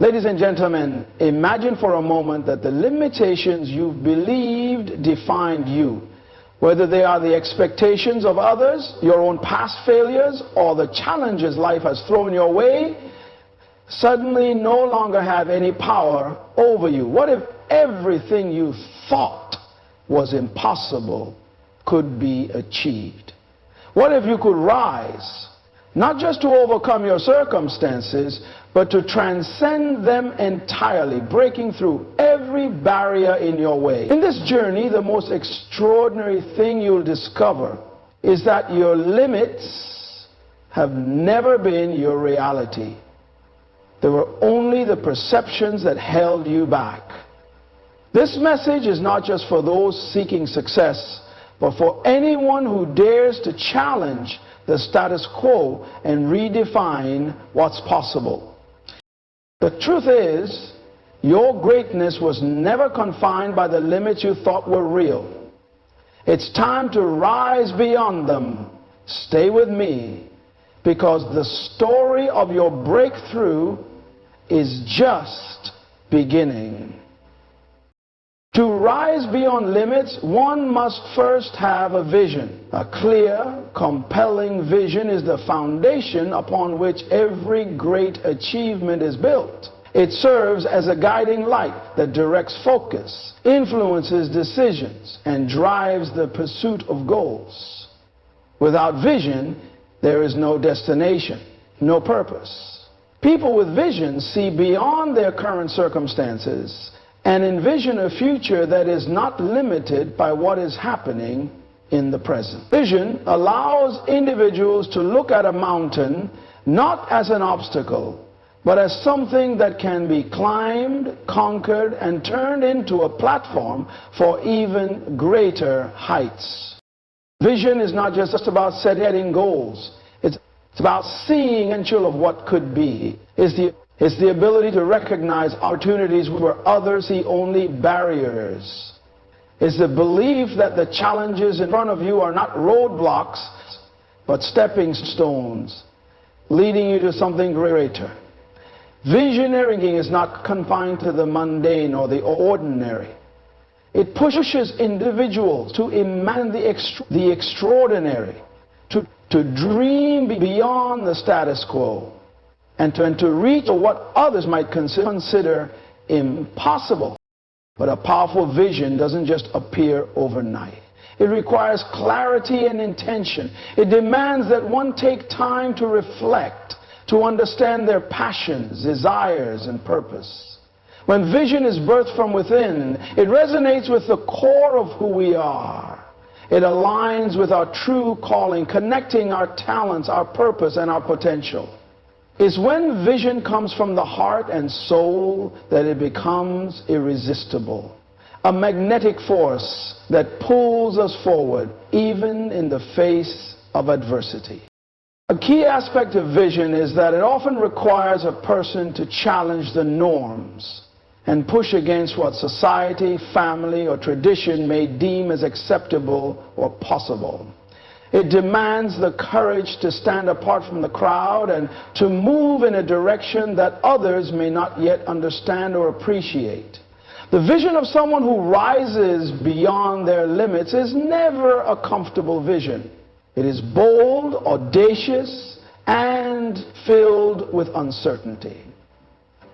Ladies and gentlemen, imagine for a moment that the limitations you've believed defined you, whether they are the expectations of others, your own past failures, or the challenges life has thrown your way, suddenly no longer have any power over you. What if everything you thought was impossible could be achieved? What if you could rise, not just to overcome your circumstances, but to transcend them entirely, breaking through every barrier in your way? In this journey, the most extraordinary thing you'll discover is that your limits have never been your reality. They were only the perceptions that held you back. This message is not just for those seeking success, but for anyone who dares to challenge the status quo and redefine what's possible. The truth is, your greatness was never confined by the limits you thought were real. It's time to rise beyond them. Stay with me, because the story of your breakthrough is just beginning. To rise beyond limits, one must first have a vision. A clear, compelling vision is the foundation upon which every great achievement is built. It serves as a guiding light that directs focus, influences decisions, and drives the pursuit of goals. Without vision, there is no destination, no purpose. People with vision see beyond their current circumstances and envision a future that is not limited by what is happening in the present. Vision allows individuals to look at a mountain not as an obstacle, but as something that can be climbed, conquered, and turned into a platform for even greater heights. Vision is not just about setting goals. It's about seeing the potential of what could be. It's the ability to recognize opportunities where others see only barriers. It's the belief that the challenges in front of you are not roadblocks, but stepping stones, leading you to something greater. Visionary thinking is not confined to the mundane or the ordinary. It pushes individuals to imagine the extraordinary, to dream beyond the status quo, and to reach what others might consider impossible. But a powerful vision doesn't just appear overnight. It requires clarity and intention. It demands that one take time to reflect, to understand their passions, desires, and purpose. When vision is birthed from within, it resonates with the core of who we are. It aligns with our true calling, connecting our talents, our purpose, and our potential. It's when vision comes from the heart and soul that it becomes irresistible. A magnetic force that pulls us forward, even in the face of adversity. A key aspect of vision is that it often requires a person to challenge the norms and push against what society, family, or tradition may deem as acceptable or possible. It demands the courage to stand apart from the crowd and to move in a direction that others may not yet understand or appreciate. The vision of someone who rises beyond their limits is never a comfortable vision. It is bold, audacious, and filled with uncertainty.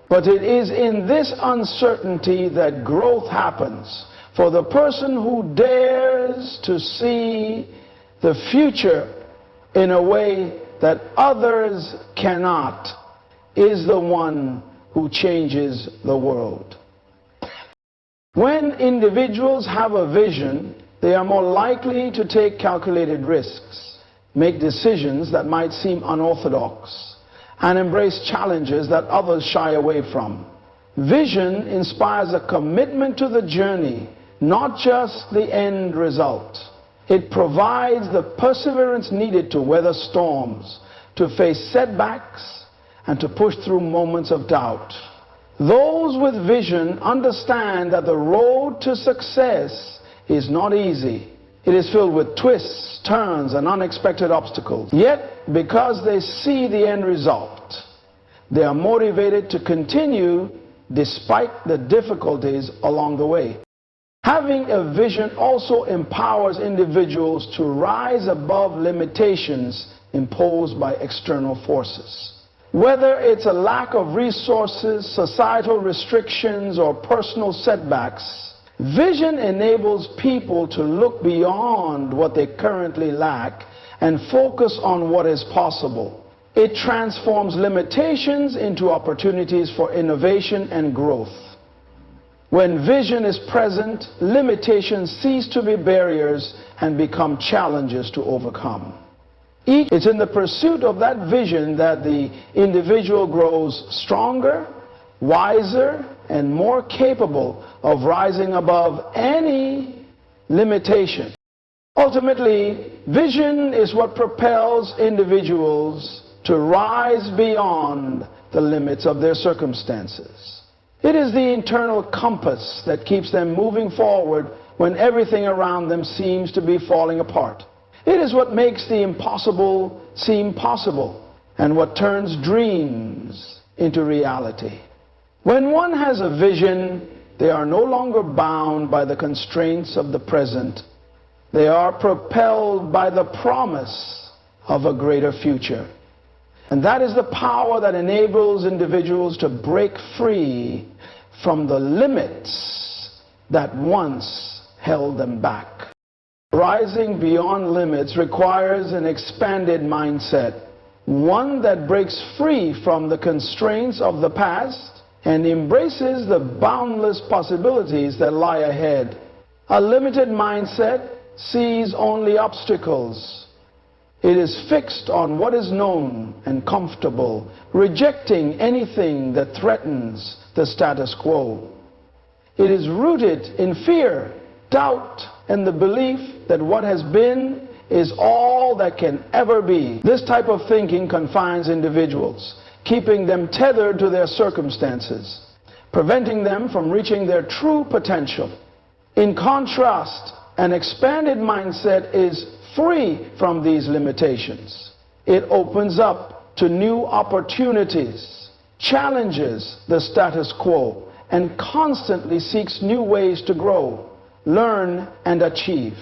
But it is in this uncertainty that growth happens. For the person who dares to see the future in a way that others cannot is the one who changes the world. When individuals have a vision, they are more likely to take calculated risks, make decisions that might seem unorthodox, and embrace challenges that others shy away from. Vision inspires a commitment to the journey, not just the end result. It provides the perseverance needed to weather storms, to face setbacks, and to push through moments of doubt. Those with vision understand that the road to success is not easy. It is filled with twists, turns, and unexpected obstacles. Yet, because they see the end result, They are motivated to continue despite the difficulties along the way. Having a vision also empowers individuals to rise above limitations imposed by external forces. Whether it's a lack of resources, societal restrictions, or personal setbacks, vision enables people to look beyond what they currently lack and focus on what is possible. It transforms limitations into opportunities for innovation and growth. When vision is present, limitations cease to be barriers and become challenges to overcome. It's in the pursuit of that vision that the individual grows stronger, wiser, and more capable of rising above any limitation. Ultimately, vision is what propels individuals to rise beyond the limits of their circumstances. It is the internal compass that keeps them moving forward when everything around them seems to be falling apart. It is what makes the impossible seem possible and what turns dreams into reality. When one has a vision, they are no longer bound by the constraints of the present. They are propelled by the promise of a greater future. And that is the power that enables individuals to break free from the limits that once held them back. Rising beyond limits requires an expanded mindset, one that breaks free from the constraints of the past and embraces the boundless possibilities that lie ahead. A limited mindset sees only obstacles. It is fixed on what is known and comfortable, rejecting anything that threatens the status quo. It is rooted in fear, doubt, and the belief that what has been is all that can ever be. This type of thinking confines individuals, keeping them tethered to their circumstances, preventing them from reaching their true potential. In contrast, an expanded mindset is free from these limitations. It opens up to new opportunities, challenges the status quo, and constantly seeks new ways to grow, learn, and achieve.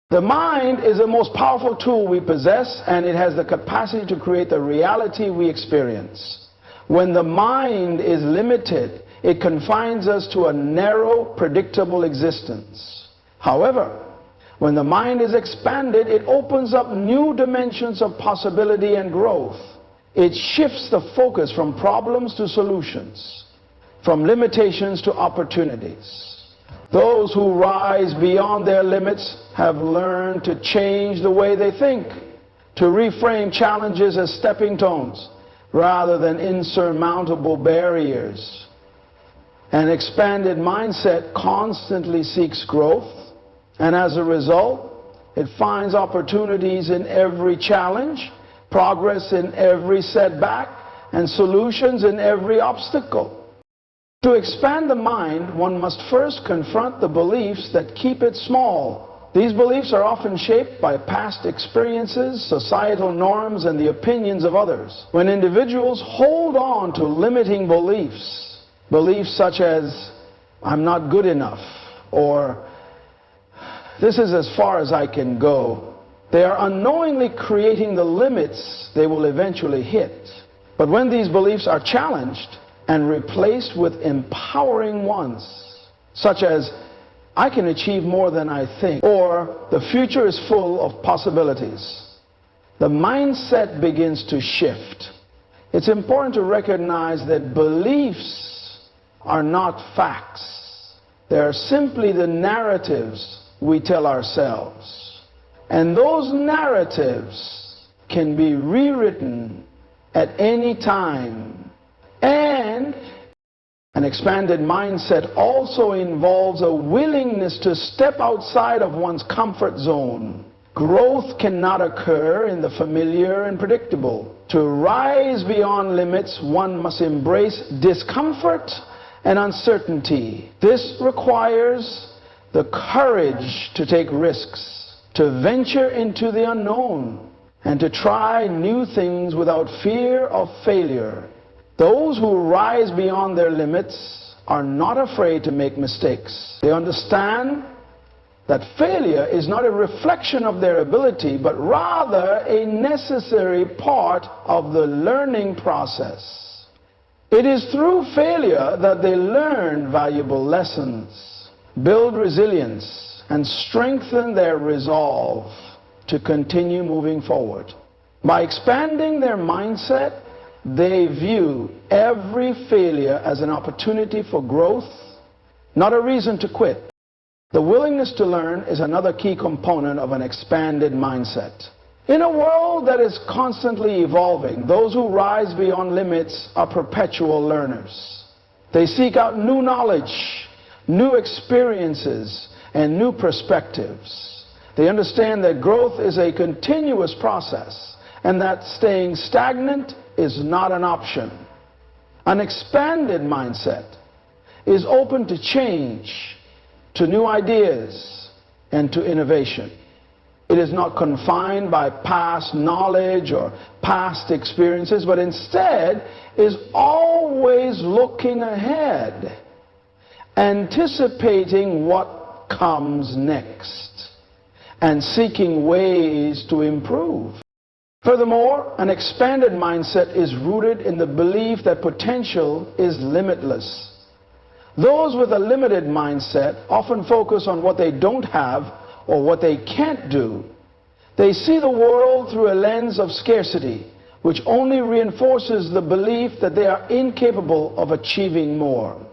The mind is the most powerful tool we possess, and it has the capacity to create the reality we experience. When the mind is limited, it confines us to a narrow, predictable existence. However, when the mind is expanded, it opens up new dimensions of possibility and growth. It shifts the focus from problems to solutions, from limitations to opportunities. Those who rise beyond their limits have learned to change the way they think, to reframe challenges as stepping stones rather than insurmountable barriers. An expanded mindset constantly seeks growth, and as a result, it finds opportunities in every challenge, progress in every setback, and solutions in every obstacle. To expand the mind, one must first confront the beliefs that keep it small. These beliefs are often shaped by past experiences, societal norms, and the opinions of others. When individuals hold on to limiting beliefs, beliefs such as, "I'm not good enough," or "this is as far as I can go," they are unknowingly creating the limits they will eventually hit. But when these beliefs are challenged and replaced with empowering ones, such as, "I can achieve more than I think," or "the future is full of possibilities," the mindset begins to shift. It's important to recognize that beliefs are not facts. They are simply the narratives we tell ourselves. And those narratives can be rewritten at any time. And an expanded mindset also involves a willingness to step outside of one's comfort zone. Growth cannot occur in the familiar and predictable. To rise beyond limits, one must embrace discomfort and uncertainty. This requires the courage to take risks, to venture into the unknown, and to try new things without fear of failure. Those who rise beyond their limits are not afraid to make mistakes. They understand that failure is not a reflection of their ability, but rather a necessary part of the learning process. It is through failure that they learn valuable lessons, build resilience, and strengthen their resolve to continue moving forward. By expanding their mindset, they view every failure as an opportunity for growth, not a reason to quit. The willingness to learn is another key component of an expanded mindset. In a world that is constantly evolving, those who rise beyond limits are perpetual learners. They seek out new knowledge, new experiences, and new perspectives. They understand that growth is a continuous process and that staying stagnant is not an option. An expanded mindset is open to change, to new ideas, and to innovation. It is not confined by past knowledge or past experiences, but instead is always looking ahead, anticipating what comes next, and seeking ways to improve. Furthermore, an expanded mindset is rooted in the belief that potential is limitless. Those with a limited mindset often focus on what they don't have or what they can't do. They see the world through a lens of scarcity, which only reinforces the belief that they are incapable of achieving more.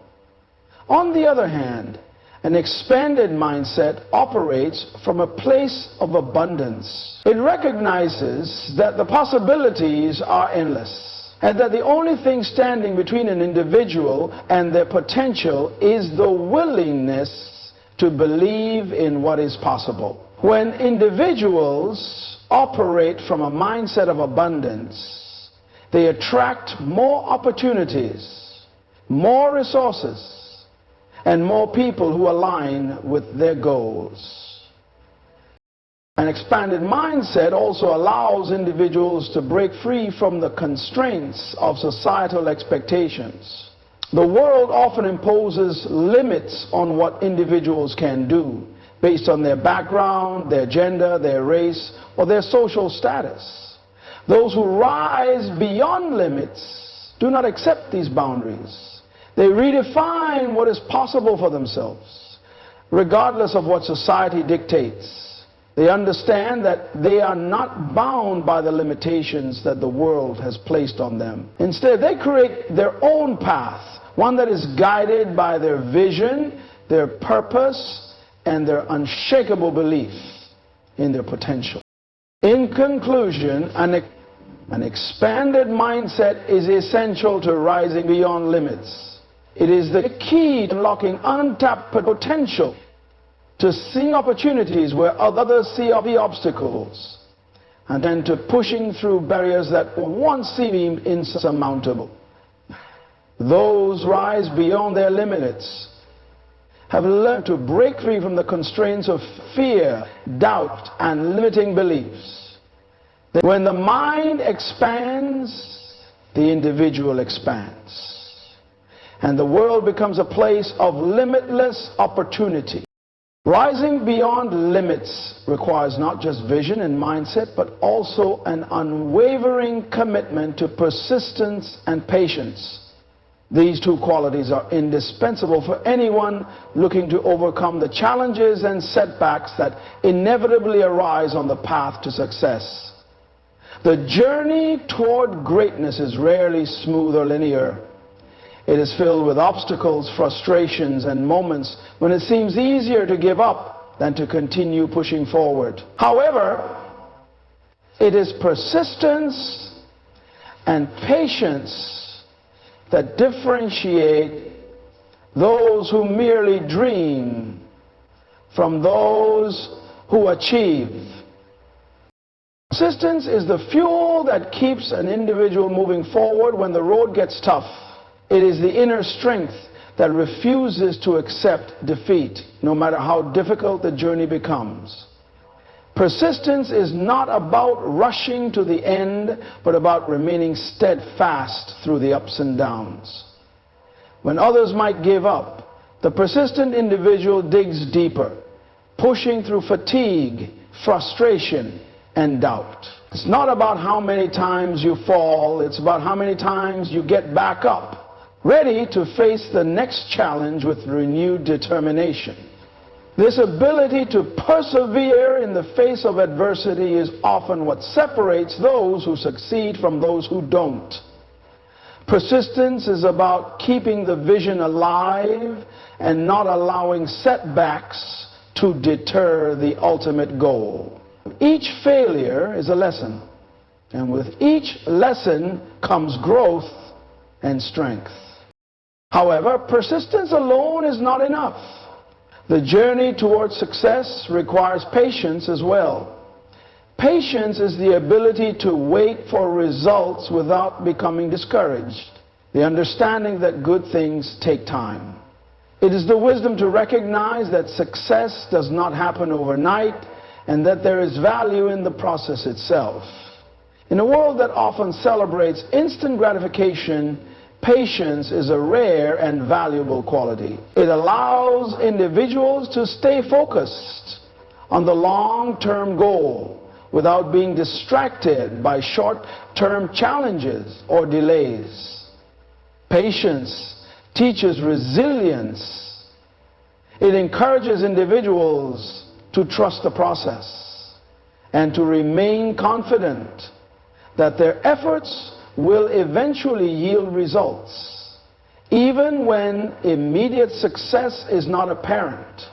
On the other hand, an expanded mindset operates from a place of abundance. It recognizes that the possibilities are endless, and that the only thing standing between an individual and their potential is the willingness to believe in what is possible. When individuals operate from a mindset of abundance, they attract more opportunities, more resources, and more people who align with their goals. An expanded mindset also allows individuals to break free from the constraints of societal expectations. The world often imposes limits on what individuals can do based on their background, their gender, their race, or their social status. Those who rise beyond limits do not accept these boundaries. They redefine what is possible for themselves, regardless of what society dictates. They understand that they are not bound by the limitations that the world has placed on them. Instead, they create their own path, one that is guided by their vision, their purpose, and their unshakable belief in their potential. In conclusion, an expanded mindset is essential to rising beyond limits. It is the key to unlocking untapped potential, to seeing opportunities where others see obstacles, and then to pushing through barriers that once seemed insurmountable. Those who rise beyond their limits have learned to break free from the constraints of fear, doubt, and limiting beliefs. When the mind expands, the individual expands, and the world becomes a place of limitless opportunity. Rising beyond limits requires not just vision and mindset, but also an unwavering commitment to persistence and patience. These two qualities are indispensable for anyone looking to overcome the challenges and setbacks that inevitably arise on the path to success. The journey toward greatness is rarely smooth or linear. It is filled with obstacles, frustrations, and moments when it seems easier to give up than to continue pushing forward. However, it is persistence and patience that differentiate those who merely dream from those who achieve. Persistence is the fuel that keeps an individual moving forward when the road gets tough. It is the inner strength that refuses to accept defeat, no matter how difficult the journey becomes. Persistence is not about rushing to the end, but about remaining steadfast through the ups and downs. When others might give up, the persistent individual digs deeper, pushing through fatigue, frustration, and doubt. It's not about how many times you fall, it's about how many times you get back up, ready to face the next challenge with renewed determination. This ability to persevere in the face of adversity is often what separates those who succeed from those who don't. Persistence is about keeping the vision alive and not allowing setbacks to deter the ultimate goal. Each failure is a lesson, and with each lesson comes growth and strength. However, persistence alone is not enough. The journey towards success requires patience as well. Patience is the ability to wait for results without becoming discouraged. The understanding that good things take time. It is the wisdom to recognize that success does not happen overnight and that there is value in the process itself. In a world that often celebrates instant gratification, patience is a rare and valuable quality. It allows individuals to stay focused on the long-term goal without being distracted by short-term challenges or delays. Patience teaches resilience. It encourages individuals to trust the process and to remain confident that their efforts will eventually yield results, even when immediate success is not apparent.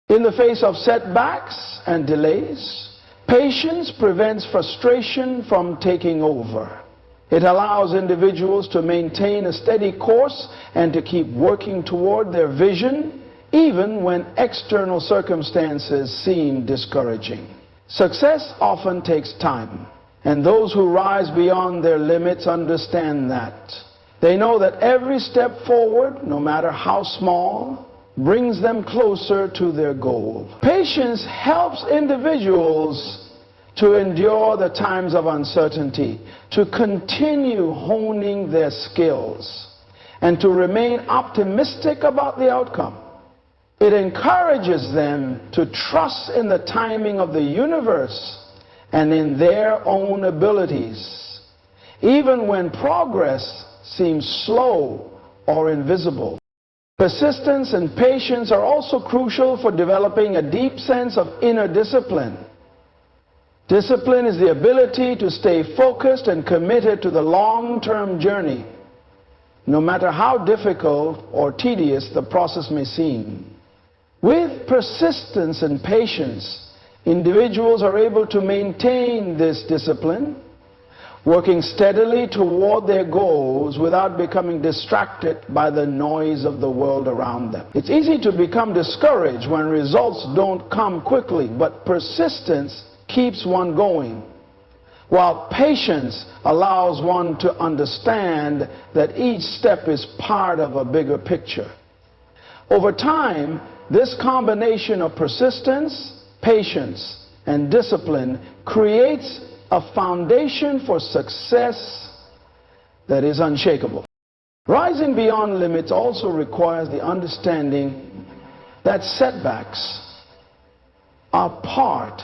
In the face of setbacks and delays, patience prevents frustration from taking over. It allows individuals to maintain a steady course and to keep working toward their vision, even when external circumstances seem discouraging. Success often takes time, and those who rise beyond their limits understand that. They know that every step forward, no matter how small, brings them closer to their goal. Patience helps individuals to endure the times of uncertainty, to continue honing their skills, and to remain optimistic about the outcome. It encourages them to trust in the timing of the universe and in their own abilities, even when progress seems slow or invisible. Persistence and patience are also crucial for developing a deep sense of inner discipline. Discipline is the ability to stay focused and committed to the long-term journey, no matter how difficult or tedious the process may seem. With persistence and patience, individuals are able to maintain this discipline, working steadily toward their goals without becoming distracted by the noise of the world around them. It's easy to become discouraged when results don't come quickly, but persistence keeps one going, while patience allows one to understand that each step is part of a bigger picture. Over time, this combination of persistence, patience, and discipline creates a foundation for success that is unshakable. Rising beyond limits also requires the understanding that setbacks are part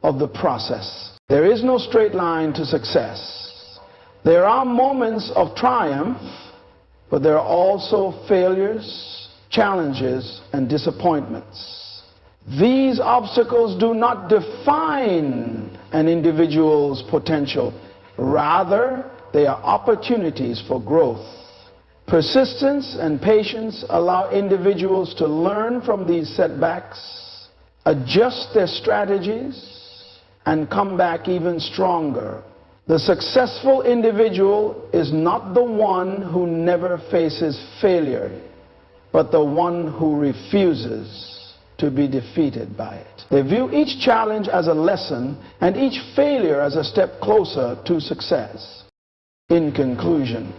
of the process. There is no straight line to success. There are moments of triumph, but there are also failures, challenges, and disappointments. These obstacles do not define an individual's potential. Rather, they are opportunities for growth. Persistence and patience allow individuals to learn from these setbacks, adjust their strategies, and come back even stronger. The successful individual is not the one who never faces failure, but the one who refuses to be defeated by it. They view each challenge as a lesson and each failure as a step closer to success. In conclusion,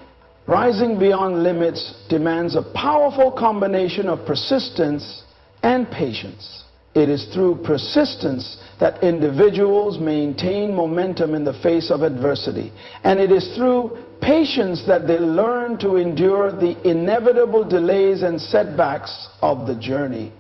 rising beyond limits demands a powerful combination of persistence and patience. It is through persistence that individuals maintain momentum in the face of adversity. And it is through patience that they learn to endure the inevitable delays and setbacks of the journey.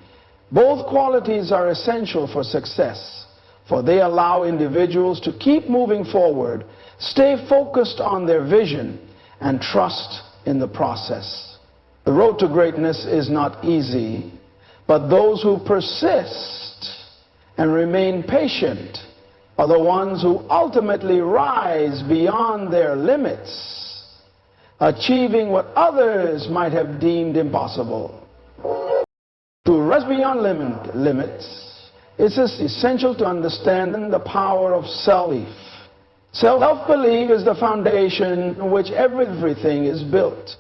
Both qualities are essential for success, for they allow individuals to keep moving forward, stay focused on their vision, and trust in the process. The road to greatness is not easy, but those who persist and remain patient are the ones who ultimately rise beyond their limits, achieving what others might have deemed impossible. To rise beyond limits, it's essential to understand the power of self-belief. Self-belief is the foundation on which everything is built.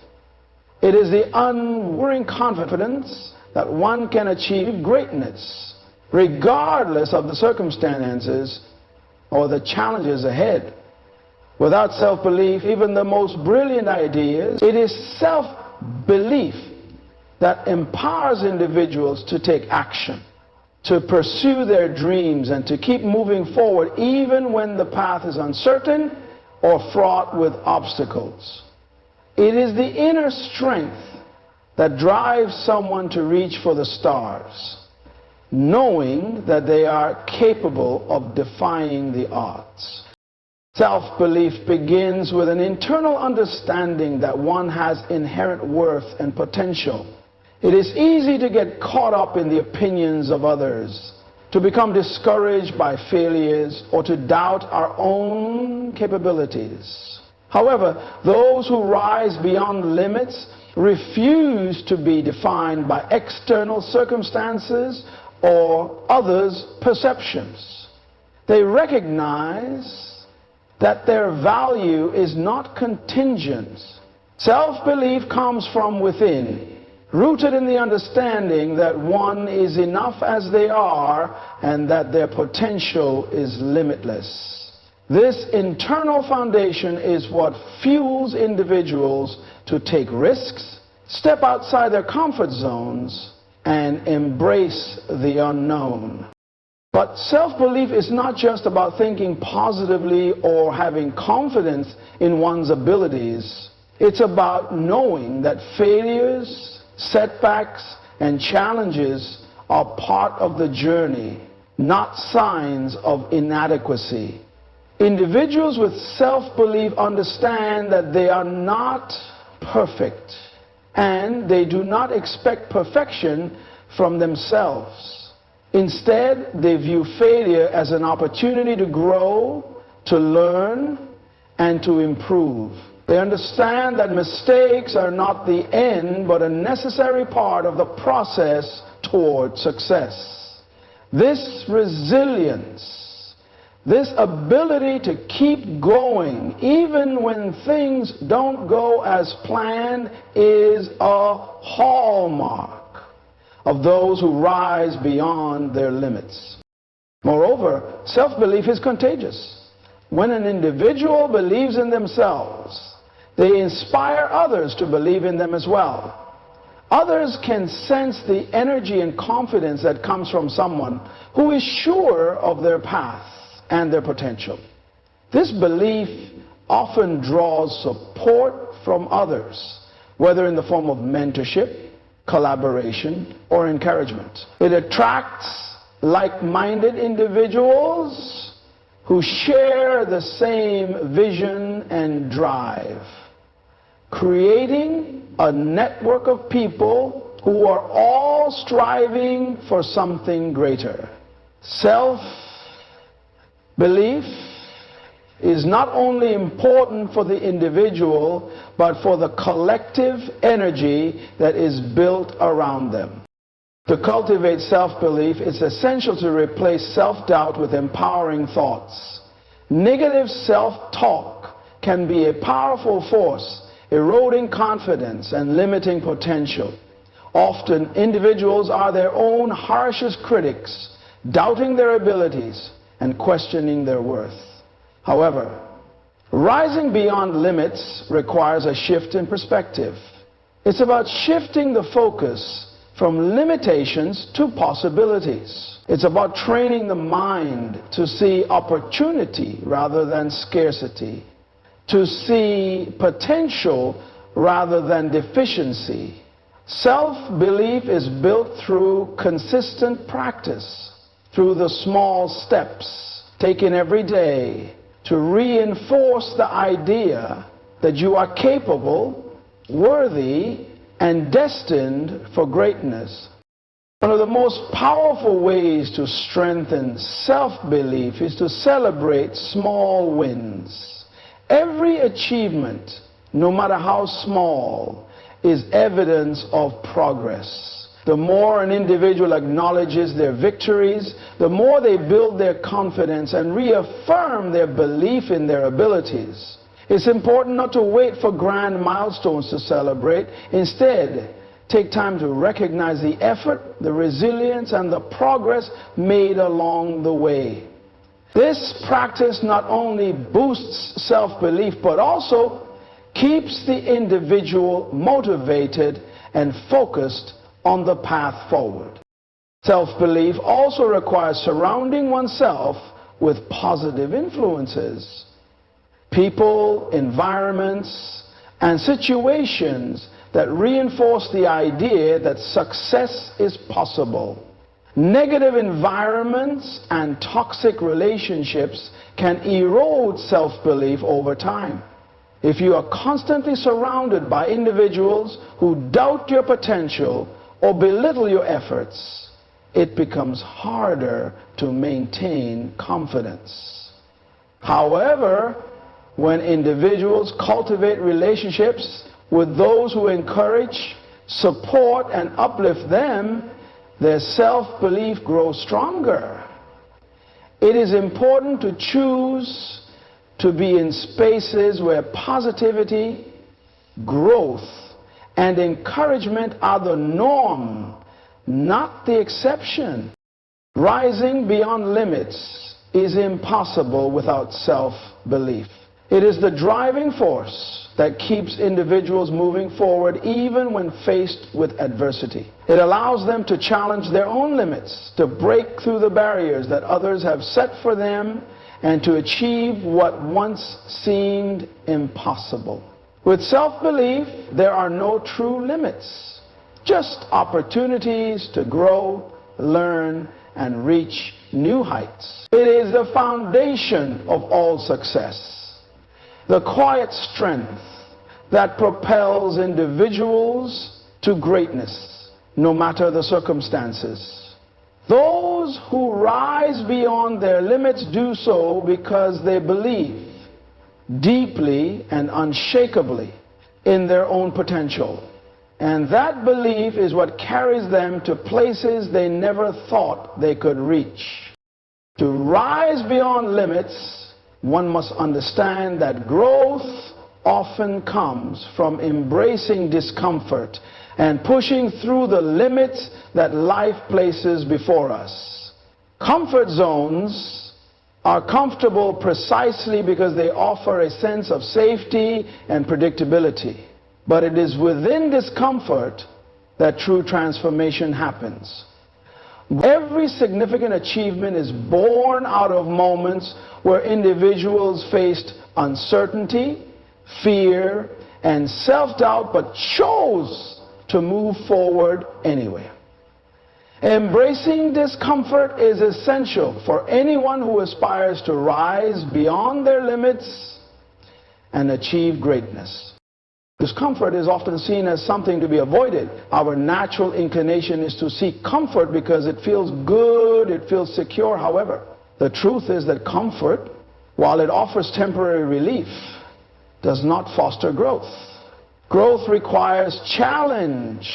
It is the unwavering confidence that one can achieve greatness, regardless of the circumstances or the challenges ahead. Without self-belief, even the most brilliant ideas, it is self-belief that empowers individuals to take action, to pursue their dreams, and to keep moving forward even when the path is uncertain or fraught with obstacles. It is the inner strength that drives someone to reach for the stars, knowing that they are capable of defying the odds. Self-belief begins with an internal understanding that one has inherent worth and potential. It is easy to get caught up in the opinions of others, to become discouraged by failures, or to doubt our own capabilities. However, those who rise beyond limits refuse to be defined by external circumstances or others' perceptions. They recognize that their value is not contingent. Self-belief comes from within, rooted in the understanding that one is enough as they are and that their potential is limitless. This internal foundation is what fuels individuals to take risks, step outside their comfort zones, and embrace the unknown. But self-belief is not just about thinking positively or having confidence in one's abilities. It's about knowing that failures, setbacks, and challenges are part of the journey, not signs of inadequacy. Individuals with self-belief understand that they are not perfect, and they do not expect perfection from themselves. Instead, they view failure as an opportunity to grow, to learn, and to improve. They understand that mistakes are not the end, but a necessary part of the process toward success. This resilience, this ability to keep going even when things don't go as planned, is a hallmark of those who rise beyond their limits. Moreover, self-belief is contagious. When an individual believes in themselves, they inspire others to believe in them as well. Others can sense the energy and confidence that comes from someone who is sure of their path and their potential. This belief often draws support from others, whether in the form of mentorship, collaboration, or encouragement. It attracts like-minded individuals who share the same vision and drive, creating a network of people who are all striving for something greater. Self-belief is not only important for the individual, but for the collective energy that is built around them. To cultivate self-belief, it's essential to replace self-doubt with empowering thoughts. Negative self-talk can be a powerful force, eroding confidence and limiting potential. Often, individuals are their own harshest critics, doubting their abilities and questioning their worth. However, rising beyond limits requires a shift in perspective. It's about shifting the focus from limitations to possibilities. It's about training the mind to see opportunity rather than scarcity, to see potential rather than deficiency. Self-belief is built through consistent practice, through the small steps taken every day to reinforce the idea that you are capable, worthy, and destined for greatness. One of the most powerful ways to strengthen self-belief is to celebrate small wins. Every achievement, no matter how small, is evidence of progress. The more an individual acknowledges their victories, the more they build their confidence and reaffirm their belief in their abilities. It's important not to wait for grand milestones to celebrate. Instead, take time to recognize the effort, the resilience, and the progress made along the way. This practice not only boosts self-belief, but also keeps the individual motivated and focused on the path forward. Self-belief also requires surrounding oneself with positive influences. People, environments, and situations that reinforce the idea that success is possible. Negative environments and toxic relationships can erode self-belief over time. If you are constantly surrounded by individuals who doubt your potential or belittle your efforts, it becomes harder to maintain confidence. However, when individuals cultivate relationships with those who encourage, support, and uplift them, their self-belief grows stronger. It is important to choose to be in spaces where positivity, growth, and encouragement are the norm, not the exception. Rising beyond limits is impossible without self-belief. It is the driving force that keeps individuals moving forward even when faced with adversity. It allows them to challenge their own limits, to break through the barriers that others have set for them, and to achieve what once seemed impossible. With self-belief, there are no true limits, just opportunities to grow, learn, and reach new heights. It is the foundation of all success, the quiet strength that propels individuals to greatness, no matter the circumstances. Those who rise beyond their limits do so because they believe deeply and unshakably in their own potential. And that belief is what carries them to places they never thought they could reach. To rise beyond limits, one must understand that growth often comes from embracing discomfort and pushing through the limits that life places before us. Comfort zones are comfortable precisely because they offer a sense of safety and predictability. But it is within discomfort that true transformation happens. Every significant achievement is born out of moments where individuals faced uncertainty, fear, and self-doubt, but chose to move forward anyway. Embracing discomfort is essential for anyone who aspires to rise beyond their limits and achieve greatness. Discomfort is often seen as something to be avoided. Our natural inclination is to seek comfort because it feels good, it feels secure. However, the truth is that comfort, while it offers temporary relief, does not foster growth. Growth requires challenge.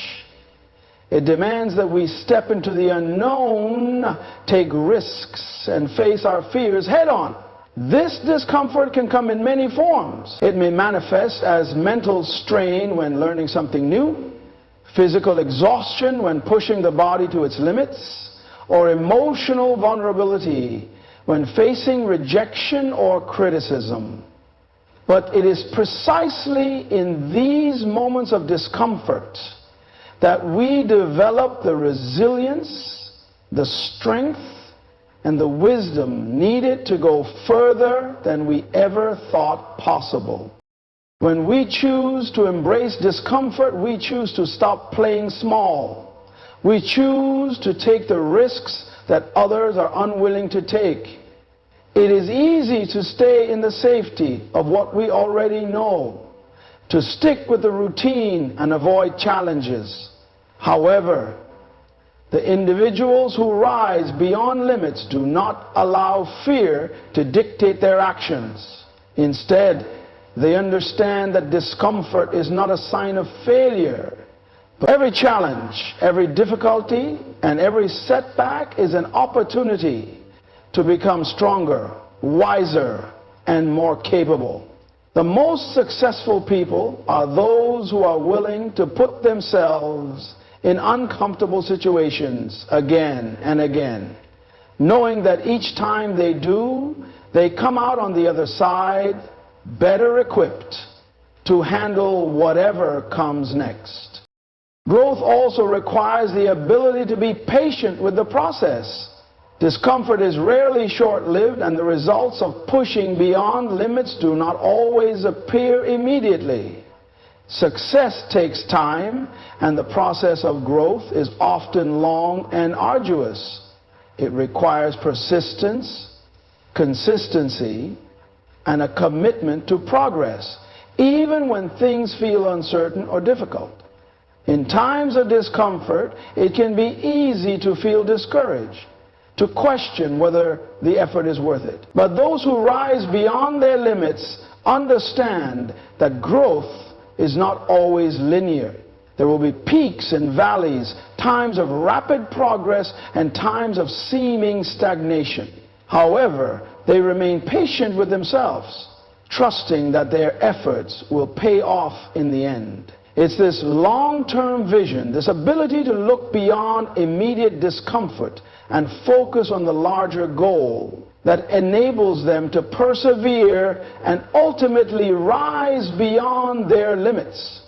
It demands that we step into the unknown, take risks, and face our fears head on. This discomfort can come in many forms. It may manifest as mental strain when learning something new, physical exhaustion when pushing the body to its limits, or emotional vulnerability when facing rejection or criticism. But it is precisely in these moments of discomfort that we develop the resilience, the strength, and the wisdom needed to go further than we ever thought possible. When we choose to embrace discomfort, we choose to stop playing small. We choose to take the risks that others are unwilling to take. It is easy to stay in the safety of what we already know, to stick with the routine and avoid challenges. However, the individuals who rise beyond limits do not allow fear to dictate their actions. Instead, they understand that discomfort is not a sign of failure. But every challenge, every difficulty, and every setback is an opportunity to become stronger, wiser, and more capable. The most successful people are those who are willing to put themselves in uncomfortable situations again and again, knowing that each time they do, they come out on the other side better equipped to handle whatever comes next. Growth also requires the ability to be patient with the process. Discomfort is rarely short-lived, and the results of pushing beyond limits do not always appear immediately. Success takes time, and the process of growth is often long and arduous. It requires persistence, consistency, and a commitment to progress, even when things feel uncertain or difficult. In times of discomfort, it can be easy to feel discouraged, to question whether the effort is worth it. But those who rise beyond their limits understand that growth is not always linear. There will be peaks and valleys, times of rapid progress and times of seeming stagnation. However, they remain patient with themselves, trusting that their efforts will pay off in the end. It's this long-term vision, this ability to look beyond immediate discomfort and focus on the larger goal, that enables them to persevere and ultimately rise beyond their limits.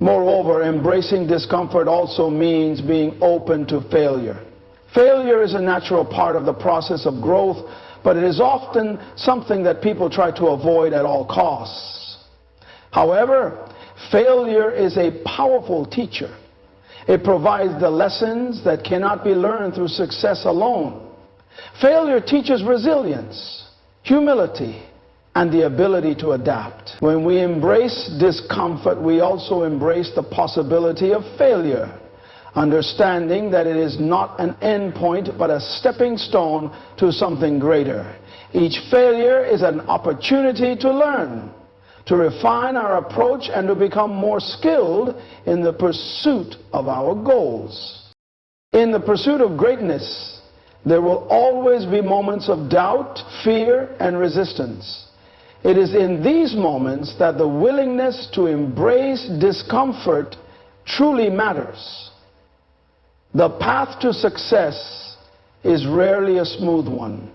Moreover, embracing discomfort also means being open to failure. Failure is a natural part of the process of growth, but it is often something that people try to avoid at all costs. However, failure is a powerful teacher. It provides the lessons that cannot be learned through success alone. Failure teaches resilience, humility, and the ability to adapt. When we embrace discomfort, we also embrace the possibility of failure, understanding that it is not an end point but a stepping stone to something greater. Each failure is an opportunity to learn, to refine our approach, and to become more skilled in the pursuit of our goals. In the pursuit of greatness, there will always be moments of doubt, fear, and resistance. It is in these moments that the willingness to embrace discomfort truly matters. The path to success is rarely a smooth one,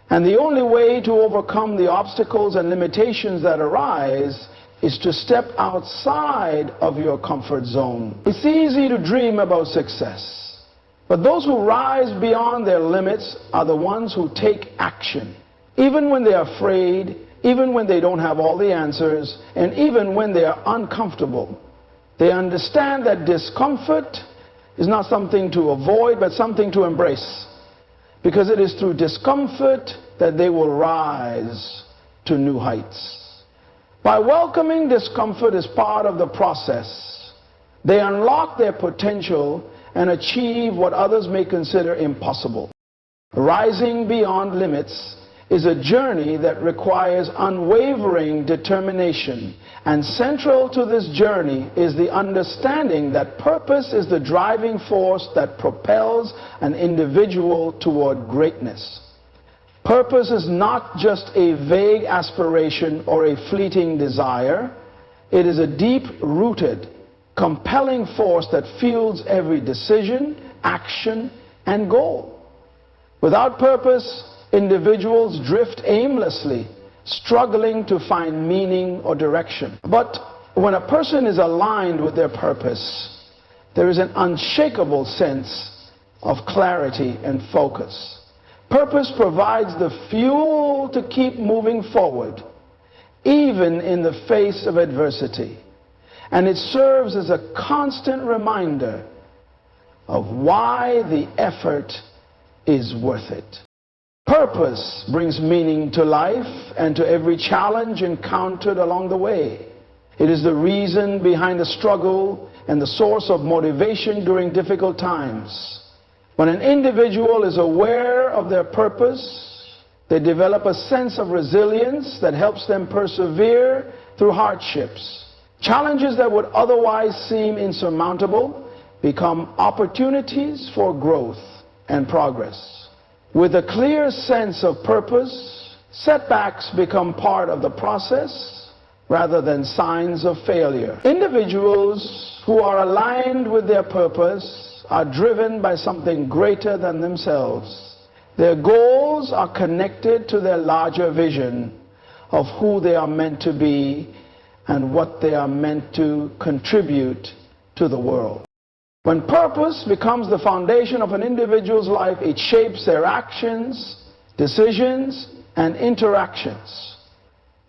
and the only way to overcome the obstacles and limitations that arise is to step outside of your comfort zone. It's easy to dream about success, but those who rise beyond their limits are the ones who take action, even when they are afraid, even when they don't have all the answers, and even when they are uncomfortable. They understand that discomfort is not something to avoid, but something to embrace, because it is through discomfort that they will rise to new heights. By welcoming discomfort as part of the process, they unlock their potential and achieve what others may consider impossible. Rising beyond limits is a journey that requires unwavering determination, and central to this journey is the understanding that purpose is the driving force that propels an individual toward greatness. Purpose is not just a vague aspiration or a fleeting desire. It is a deep-rooted, compelling force that fuels every decision, action, and goal. Without purpose, individuals drift aimlessly, struggling to find meaning or direction. But when a person is aligned with their purpose, there is an unshakable sense of clarity and focus. Purpose provides the fuel to keep moving forward, even in the face of adversity. And it serves as a constant reminder of why the effort is worth it. Purpose brings meaning to life and to every challenge encountered along the way. It is the reason behind the struggle and the source of motivation during difficult times. When an individual is aware of their purpose, they develop a sense of resilience that helps them persevere through hardships. Challenges that would otherwise seem insurmountable become opportunities for growth and progress. With a clear sense of purpose, setbacks become part of the process rather than signs of failure. Individuals who are aligned with their purpose are driven by something greater than themselves. Their goals are connected to their larger vision of who they are meant to be and what they are meant to contribute to the world. When purpose becomes the foundation of an individual's life, it shapes their actions, decisions, and interactions.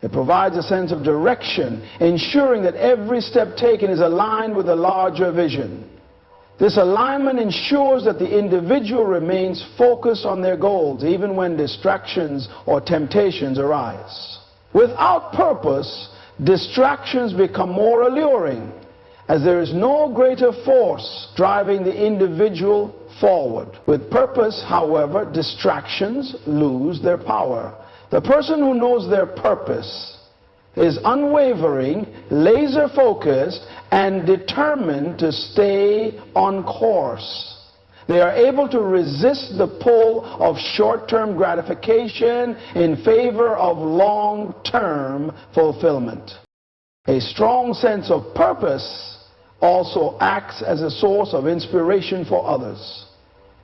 It provides a sense of direction, ensuring that every step taken is aligned with a larger vision. This alignment ensures that the individual remains focused on their goals, even when distractions or temptations arise. Without purpose, distractions become more alluring, as there is no greater force driving the individual forward. With purpose, however, distractions lose their power. The person who knows their purpose is unwavering, laser-focused, and determined to stay on course. They are able to resist the pull of short-term gratification in favor of long-term fulfillment. A strong sense of purpose also acts as a source of inspiration for others.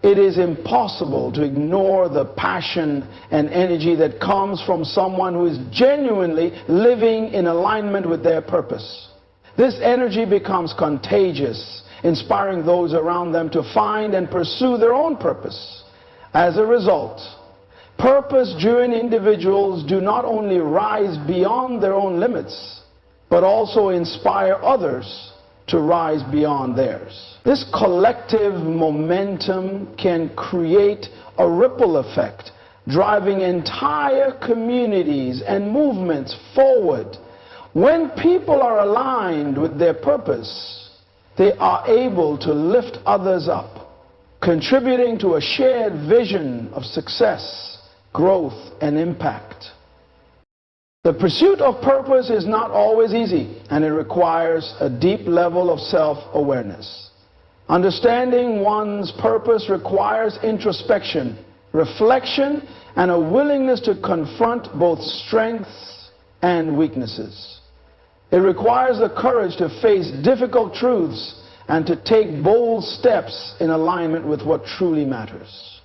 It is impossible to ignore the passion and energy that comes from someone who is genuinely living in alignment with their purpose. This energy becomes contagious, inspiring those around them to find and pursue their own purpose. As a result, purpose-driven individuals do not only rise beyond their own limits, but also inspire others to rise beyond theirs. This collective momentum can create a ripple effect, driving entire communities and movements forward. When people are aligned with their purpose, they are able to lift others up, contributing to a shared vision of success, growth, and impact. The pursuit of purpose is not always easy, and it requires a deep level of self-awareness. Understanding one's purpose requires introspection, reflection, and a willingness to confront both strengths and weaknesses. It requires the courage to face difficult truths and to take bold steps in alignment with what truly matters.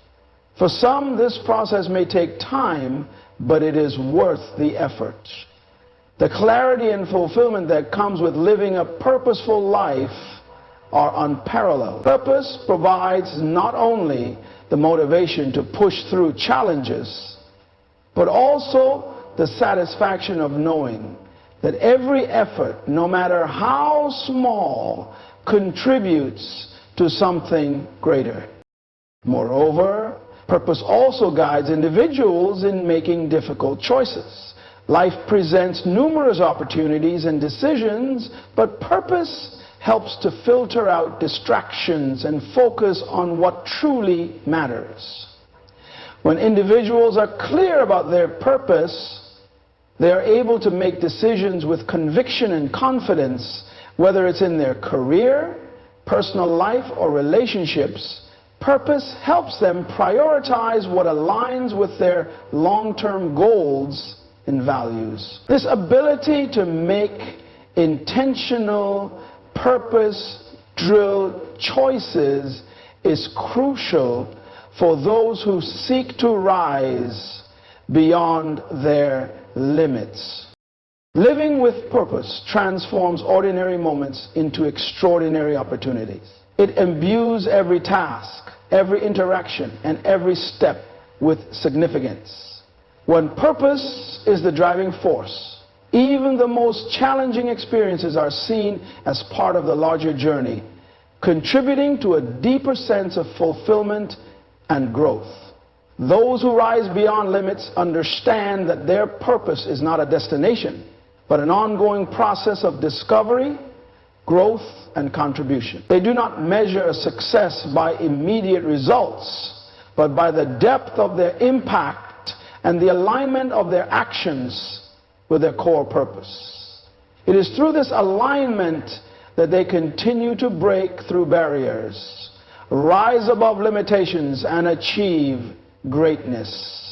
For some, this process may take time, but it is worth the effort. The clarity and fulfillment that comes with living a purposeful life are unparalleled. Purpose provides not only the motivation to push through challenges, but also the satisfaction of knowing that every effort, no matter how small, contributes to something greater. Moreover, purpose also guides individuals in making difficult choices. Life presents numerous opportunities and decisions, but purpose helps to filter out distractions and focus on what truly matters. When individuals are clear about their purpose, they are able to make decisions with conviction and confidence, whether it's in their career, personal life, or relationships. Purpose helps them prioritize what aligns with their long-term goals and values. This ability to make intentional, purpose-drilled choices is crucial for those who seek to rise beyond their limits. Living with purpose transforms ordinary moments into extraordinary opportunities. It imbues every task, every interaction, and every step with significance. When purpose is the driving force, even the most challenging experiences are seen as part of the larger journey, contributing to a deeper sense of fulfillment and growth. Those who rise beyond limits understand that their purpose is not a destination, but an ongoing process of discovery, growth, and contribution. They do not measure a success by immediate results, but by the depth of their impact and the alignment of their actions with their core purpose. It is through this alignment that they continue to break through barriers, rise above limitations, and achieve greatness.